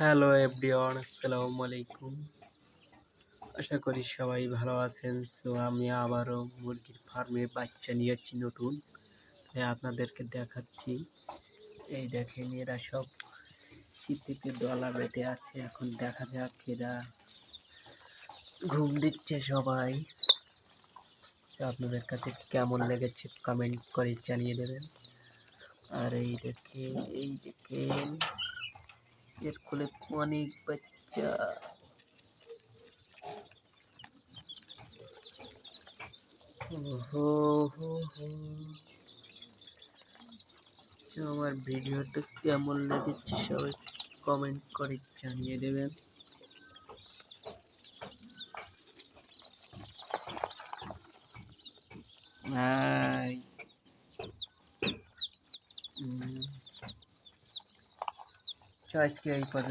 Hello everyone, আসসালামু আলাইকুম। আশা করি সবাই ভালো আছেন। সো আমি আবারও মুরগির ফার্মে বাচ্চা নিয়েছি নতুন, তাই আপনাদেরকে দেখাচ্ছি। এই দেখেন, এরা সব শীতে দলা বেঁধে আছে। এখন দেখা যাক এরা ঘুম দিচ্ছে সবাই। তো আপনাদের কাছে কেমন লেগেছে কমেন্ট করে জানিয়ে দেবেন। আর এই দেখেন এর কোলে অনেক বাচ্চা। আমার ভিডিওটা কেমন লেগেছে সবাই কমেন্ট করে জানিয়ে দেবেন। আজকে এই পর্যন্ত।